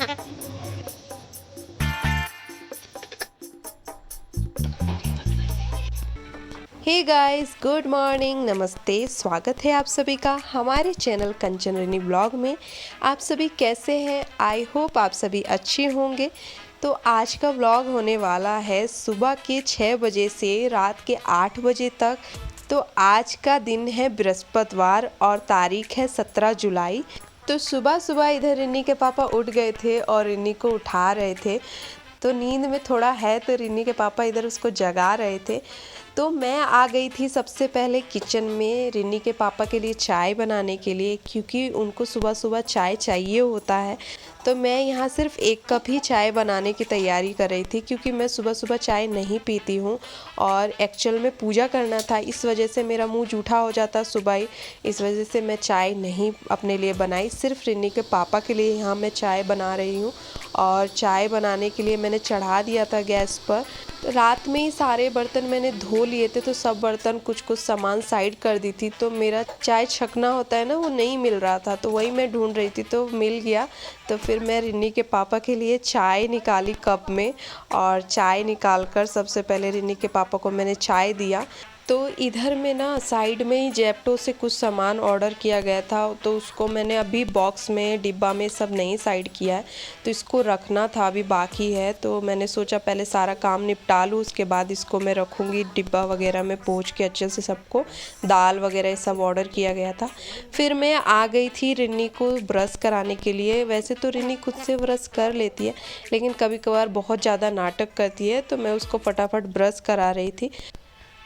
Hey guys, good morning, नमस्ते। स्वागत है आप सभी का हमारे चैनल कंचन रनी ब्लॉग में। आप सभी कैसे हैं? आई होप आप सभी अच्छे होंगे। तो आज का व्लॉग होने वाला है सुबह के 6 बजे से रात के 8 बजे तक। तो आज का दिन है बृहस्पतिवार और तारीख है 17 जुलाई। तो सुबह सुबह इधर रिन्नी के पापा उठ गए थे और रिन्नी को उठा रहे थे। तो नींद में थोड़ा है तो रिन्नी के पापा इधर उसको जगा रहे थे। तो मैं आ गई थी सबसे पहले किचन में रिन्नी के पापा के लिए चाय बनाने के लिए, क्योंकि उनको सुबह सुबह चाय चाहिए होता है। तो मैं यहाँ सिर्फ 1 कप ही चाय बनाने की तैयारी कर रही थी, क्योंकि मैं सुबह सुबह चाय नहीं पीती हूँ और एक्चुअल में पूजा करना था, इस वजह से मेरा मुंह जूठा हो जाता सुबह ही। इस वजह से मैं चाय नहीं अपने लिए बनाई, सिर्फ रिन्नी के पापा के लिए यहाँ मैं चाय बना रही हूँ। और चाय बनाने के लिए मैंने चढ़ा दिया था गैस पर। तो रात में ही सारे बर्तन मैंने धो लिए थे, तो सब बर्तन कुछ कुछ सामान साइड कर दी थी। तो मेरा चाय छकना होता है ना, वो नहीं मिल रहा था, तो वही मैं ढूंढ रही थी, तो मिल गया। तो फिर मैं रिन्नी के पापा के लिए चाय निकाली कप में, और चाय निकाल कर सबसे पहले रिन्नी के पापा को मैंने चाय दिया। तो इधर में ना साइड में ही जेप्टो से कुछ सामान ऑर्डर किया गया था, तो उसको मैंने अभी बॉक्स में डिब्बा में सब नहीं साइड किया है, तो इसको रखना था, अभी बाकी है। तो मैंने सोचा पहले सारा काम निपटा लूँ, उसके बाद इसको मैं रखूँगी डिब्बा वगैरह में पोंछ के अच्छे से। सबको दाल वगैरह सब ऑर्डर किया गया था। फिर मैं आ गई थी रिन्नी को ब्रश कराने के लिए। वैसे तो रिन्नी खुद से ब्रश कर लेती है, लेकिन कभी कभार बहुत ज़्यादा नाटक करती है, तो मैं उसको फटाफट ब्रश करा रही थी।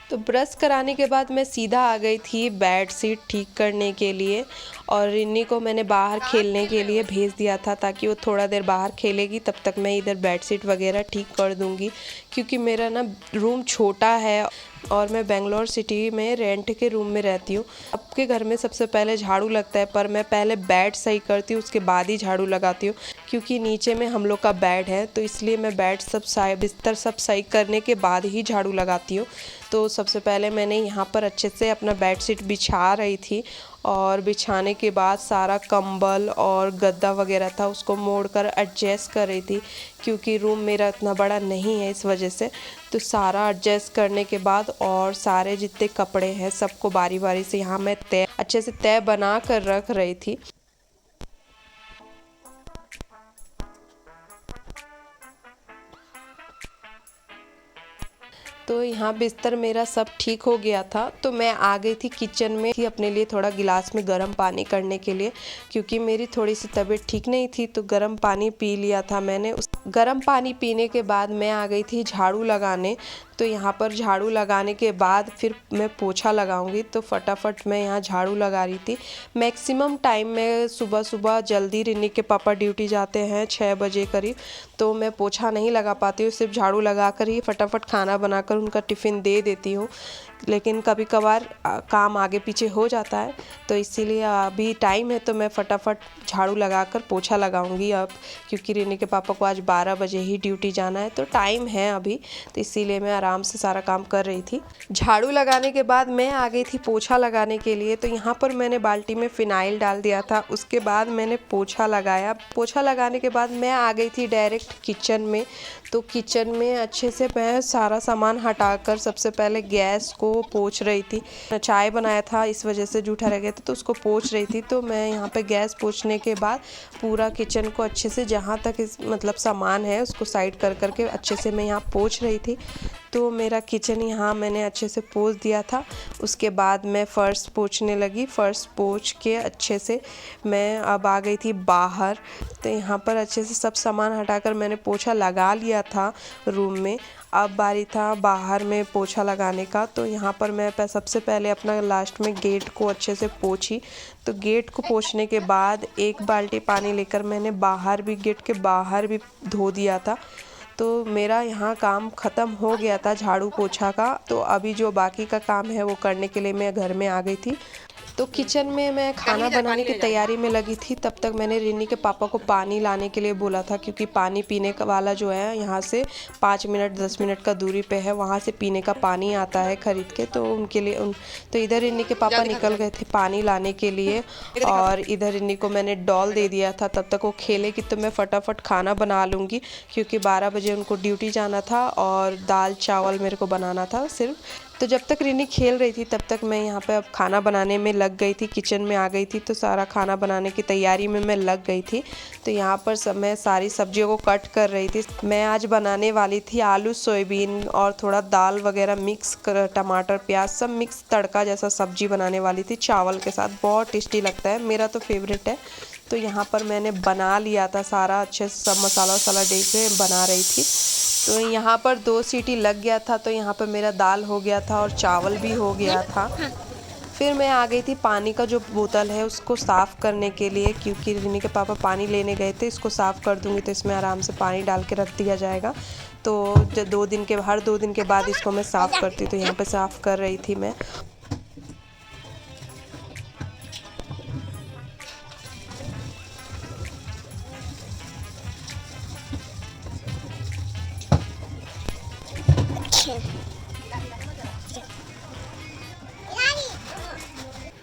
तो ब्रश कराने के बाद मैं सीधा आ गई थी बेड शीट ठीक करने के लिए, और रिन्नी को मैंने बाहर खेलने के लिए भेज दिया था, ताकि वो थोड़ा देर बाहर खेलेगी, तब तक मैं इधर बेड शीट वगैरह ठीक कर दूंगी। क्योंकि मेरा ना रूम छोटा है और मैं बेंगलोर सिटी में रेंट के रूम में रहती हूँ। आपके घर में सबसे पहले झाड़ू लगता है, पर मैं पहले बेड सही करती हूँ, उसके बाद ही झाड़ू लगाती हूँ। क्योंकि नीचे में हम लोग का बेड है, तो इसलिए मैं बेड सब बिस्तर सब सही करने के बाद ही झाड़ू लगाती हूँ। तो सबसे पहले मैंने यहाँ पर अच्छे से अपना बेड शीट बिछा रही थी, और बिछाने के बाद सारा कंबल और गद्दा वगैरह था उसको मोड़कर एडजस्ट कर रही थी, क्योंकि रूम मेरा इतना बड़ा नहीं है, इस वजह से। तो सारा एडजस्ट करने के बाद और सारे जितने कपड़े हैं सबको बारी बारी से यहाँ मैं अच्छे से तय बना कर रख रही थी। तो यहाँ बिस्तर मेरा सब ठीक हो गया था। तो मैं आ गई थी किचन में थी अपने लिए थोड़ा गिलास में गर्म पानी करने के लिए, क्योंकि मेरी थोड़ी सी तबीयत ठीक नहीं थी। तो गर्म पानी पी लिया था मैंने। उस गर्म पानी पीने के बाद मैं आ गई थी झाड़ू लगाने। तो यहाँ पर झाड़ू लगाने के बाद फिर मैं पोछा लगाऊंगी, तो फटाफट मैं यहाँ झाड़ू लगा रही थी। मैक्सिमम टाइम में सुबह सुबह जल्दी रिन्नी के पापा ड्यूटी जाते हैं 6 बजे करीब, तो मैं पोछा नहीं लगा पाती हूँ, सिर्फ झाड़ू लगा कर ही फटाफट खाना बनाकर उनका टिफ़िन दे देती हूँ। लेकिन कभी कभार काम आगे पीछे हो जाता है, तो इसीलिए अभी टाइम है, तो मैं फटाफट झाड़ू लगाकर पोछा लगाऊंगी अब, क्योंकि रिन्नी के पापा को आज 12 बजे ही ड्यूटी जाना है, तो टाइम है अभी, तो इसीलिए मैं आराम से सारा काम कर रही थी। झाड़ू लगाने के बाद मैं आ गई थी पोछा लगाने के लिए। तो यहाँ पर मैंने बाल्टी में फिनाइल डाल दिया था, उसके बाद मैंने पोछा लगाया। पोछा लगाने के बाद मैं आ गई थी डायरेक्ट किचन में। तो किचन में अच्छे से मैं सारा सामान हटाकर सबसे पहले गैस को पोंछ रही थी। चाय बनाया था, इस वजह से जूठा रह गया था, तो उसको पोंछ रही थी। तो मैं यहाँ पे गैस पोंछने के बाद पूरा किचन को अच्छे से जहाँ तक मतलब सामान है उसको साइड कर करके अच्छे से मैं यहाँ पोंछ रही थी। तो मेरा किचन यहाँ मैंने अच्छे से पोंछ दिया था। उसके बाद मैं फ़र्श पोंछने लगी। फ़र्श पोंछ के अच्छे से मैं अब आ गई थी बाहर। तो यहाँ पर अच्छे से सब सामान हटाकर मैंने पोछा लगा लिया था रूम में। अब बारी था बाहर में पोछा लगाने का। तो यहाँ पर मैं सबसे पहले अपना लास्ट में गेट को अच्छे से पोंछी। तो गेट को पोंछने के बाद 1 बाल्टी पानी लेकर मैंने बाहर भी गेट के बाहर भी धो दिया था। तो मेरा यहाँ काम ख़त्म हो गया था झाड़ू पोछा का। तो अभी जो बाकी का काम है वो करने के लिए मैं घर में आ गई थी। तो किचन में मैं खाना बनाने की तैयारी में लगी थी, तब तक मैंने रिनी के पापा को पानी लाने के लिए बोला था, क्योंकि पानी पीने का वाला जो है यहाँ से 5 मिनट 10 मिनट का दूरी पे है, वहाँ से पीने का पानी आता है खरीद के। तो उनके लिए तो इधर रिनी के पापा निकल गए थे पानी लाने के लिए, और इधर रिनी को मैंने डॉल दे दिया था। तब तक वो खेलेगी तो मैं फटाफट खाना बना लूँगी, क्योंकि 12 बजे उनको ड्यूटी जाना था और दाल चावल मेरे को बनाना था सिर्फ। तो जब तक रिनी खेल रही थी तब तक मैं यहाँ पे अब खाना बनाने में लग गई थी, किचन में आ गई थी। तो सारा खाना बनाने की तैयारी में मैं लग गई थी। तो यहाँ पर मैं सारी सब्जियों को कट कर रही थी। मैं आज बनाने वाली थी आलू सोयाबीन और थोड़ा दाल वगैरह मिक्स कर, टमाटर प्याज सब मिक्स तड़का जैसा सब्जी बनाने वाली थी चावल के साथ। बहुत टेस्टी लगता है, मेरा तो फेवरेट है। तो यहाँ पर मैंने बना लिया था सारा, अच्छे से सब मसाला वसाला दे के बना रही थी। तो यहाँ पर 2 सीटी लग गया था, तो यहाँ पर मेरा दाल हो गया था और चावल भी हो गया था। फिर मैं आ गई थी पानी का जो बोतल है उसको साफ़ करने के लिए, क्योंकि रिनी के पापा पानी लेने गए थे। इसको साफ़ कर दूँगी तो इसमें आराम से पानी डाल के रख दिया जाएगा। तो जब हर 2 दिन के बाद इसको मैं साफ़ करती, तो यहाँ पर साफ़ कर रही थी मैं।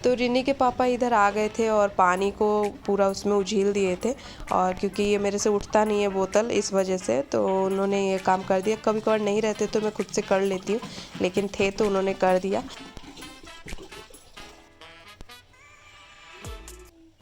तो रिनी के पापा इधर आ गए थे और पानी को पूरा उसमें उझील दिए थे, और क्योंकि ये मेरे से उठता नहीं है बोतल, इस वजह से तो उन्होंने ये काम कर दिया। कभी कभार नहीं रहते तो मैं खुद से कर लेती हूँ, लेकिन थे तो उन्होंने कर दिया।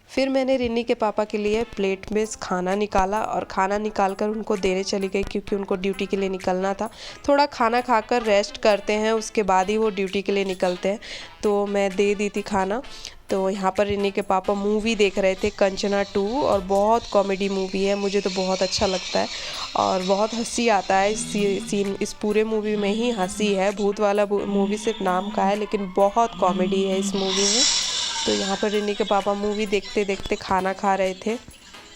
फिर मैंने रिनी के पापा के लिए प्लेट में खाना निकाला और खाना निकाल कर उनको देने चली गई, क्योंकि उनको ड्यूटी के लिए निकलना था। थोड़ा खाना खाकर रेस्ट करते हैं, उसके बाद ही वो ड्यूटी के लिए निकलते हैं। तो मैं दे दी थी खाना। तो यहाँ पर रिनी के पापा मूवी देख रहे थे, कंचना 2, और बहुत कॉमेडी मूवी है, मुझे तो बहुत अच्छा लगता है और बहुत हंसी आता है इस पूरे मूवी में ही हंसी है। भूत वाला मूवी सिर्फ नाम का है, लेकिन बहुत कॉमेडी है इस मूवी में। तो यहाँ पर रिनी के पापा मूवी देखते देखते खाना खा रहे थे।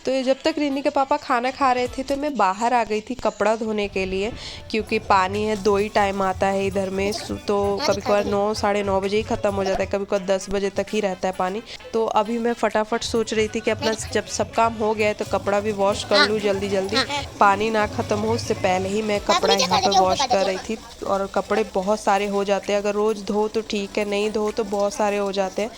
तो जब तक रिनी के पापा खाना खा रहे थे तो मैं बाहर आ गई थी कपड़ा धोने के लिए, क्योंकि पानी है 2 ही टाइम आता है इधर में। तो कभी कभार 9 साढ़े 9 बजे ही ख़त्म हो जाता है, कभी कभार 10 बजे तक ही रहता है पानी। तो अभी मैं फटाफट सोच रही थी कि अपना जब सब काम हो गया है तो कपड़ा भी वॉश कर लूँ जल्दी जल्दी, पानी ना ख़त्म हो उससे पहले ही मैं कपड़ा यहाँ पर वॉश कर रही थी। और कपड़े बहुत सारे हो जाते हैं, अगर रोज़ धो तो ठीक है, नहीं धो तो बहुत सारे हो जाते हैं।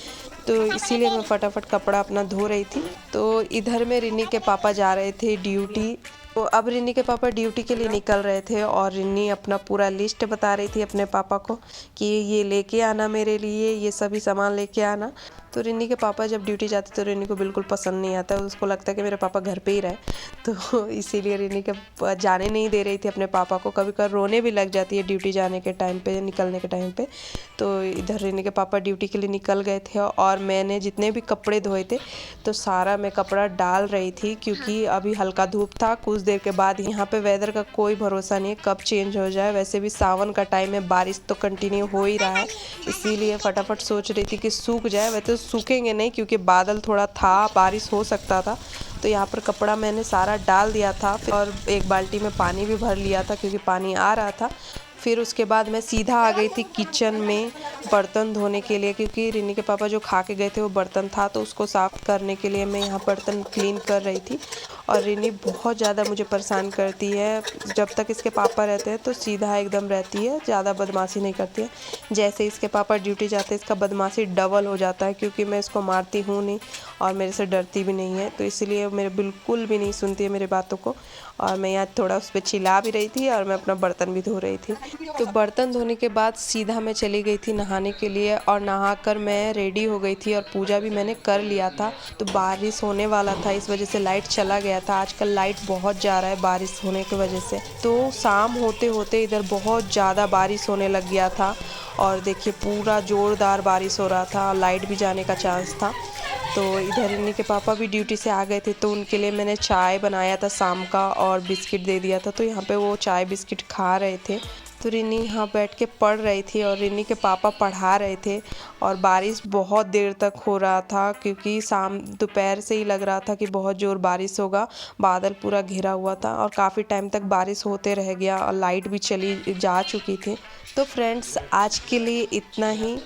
तो इसीलिए मैं फटाफट कपड़ा अपना धो रही थी। तो इधर में रिनी के पापा जा रहे थे ड्यूटी। तो अब रिनी के पापा ड्यूटी के लिए निकल रहे थे और रिनी अपना पूरा लिस्ट बता रही थी अपने पापा को कि ये लेके आना मेरे लिए, ये सभी सामान लेके आना। तो रिनी के पापा जब ड्यूटी जाते तो रिनी को बिल्कुल पसंद नहीं आता, उसको लगता है कि मेरे पापा घर पे ही रहे। तो इसीलिए रिनी के जाने नहीं दे रही थी अपने पापा को। कभी कभी रोने भी लग जाती है ड्यूटी जाने के टाइम पे, निकलने के टाइम पे। तो इधर रिनी के पापा ड्यूटी के लिए निकल गए थे और मैंने जितने भी कपड़े धोए थे तो सारा मैं कपड़ा डाल रही थी, क्योंकि अभी हल्का धूप था। कुछ देर के बाद यहाँ पे वेदर का कोई भरोसा नहीं है कब चेंज हो जाए। वैसे भी सावन का टाइम है, बारिश तो कंटिन्यू हो ही रहा है, इसीलिए फटाफट सोच रही थी कि सूख जाए। वैसे तो सूखेंगे नहीं, क्योंकि बादल थोड़ा था, बारिश हो सकता था। तो यहाँ पर कपड़ा मैंने सारा डाल दिया था और एक बाल्टी में पानी भी भर लिया था, क्योंकि पानी आ रहा था। फिर उसके बाद मैं सीधा आ गई थी किचन में बर्तन धोने के लिए, क्योंकि रिनी के पापा जो खा के गए थे वो बर्तन था, तो उसको साफ़ करने के लिए मैं यहाँ बर्तन क्लीन कर रही थी। और रिनी बहुत ज़्यादा मुझे परेशान करती है। जब तक इसके पापा रहते हैं तो सीधा एकदम रहती है, ज़्यादा बदमाशी नहीं करती है। जैसे इसके पापा ड्यूटी जाते हैं इसका बदमाशी डबल हो जाता है, क्योंकि मैं इसको मारती हूँ नहीं और मेरे से डरती भी नहीं है। तो इसलिए मेरे बिल्कुल भी नहीं सुनती है मेरी बातों को। और मैं यहाँ थोड़ा उस पर चिल्ला भी रही थी और मैं अपना बर्तन भी धो रही थी। तो बर्तन धोने के बाद सीधा मैं चली गई थी नहाने के लिए, और नहाकर मैं रेडी हो गई थी और पूजा भी मैंने कर लिया था। तो बारिश होने वाला था, इस वजह से लाइट चला गया था। आजकल लाइट बहुत जा रहा है बारिश होने की वजह से। तो शाम होते होते इधर बहुत ज़्यादा बारिश होने लग गया था, और देखिए पूरा ज़ोरदार बारिश हो रहा था, लाइट भी जाने का चांस था। तो इधर रिनी के पापा भी ड्यूटी से आ गए थे, तो उनके लिए मैंने चाय बनाया था शाम का और बिस्किट दे दिया था। तो यहाँ पे वो चाय बिस्किट खा रहे थे। तो रिनी यहाँ बैठ के पढ़ रही थी और रिनी के पापा पढ़ा रहे थे। और बारिश बहुत देर तक हो रहा था, क्योंकि शाम दोपहर से ही लग रहा था कि बहुत ज़ोर बारिश होगा। बादल पूरा घिरा हुआ था और काफ़ी टाइम तक बारिश होते रह गया और लाइट भी चली जा चुकी थी। तो फ्रेंड्स आज के लिए इतना ही।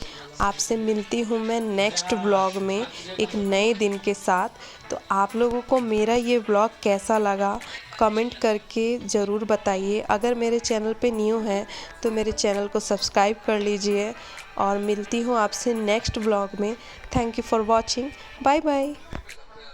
आपसे मिलती हूँ मैं नेक्स्ट व्लॉग में एक नए दिन के साथ। तो आप लोगों को मेरा ये व्लॉग कैसा लगा कमेंट करके ज़रूर बताइए। अगर मेरे चैनल पे न्यू हैं तो मेरे चैनल को सब्सक्राइब कर लीजिए और मिलती हूँ आपसे नेक्स्ट व्लॉग में। Thank you for watching. Bye bye.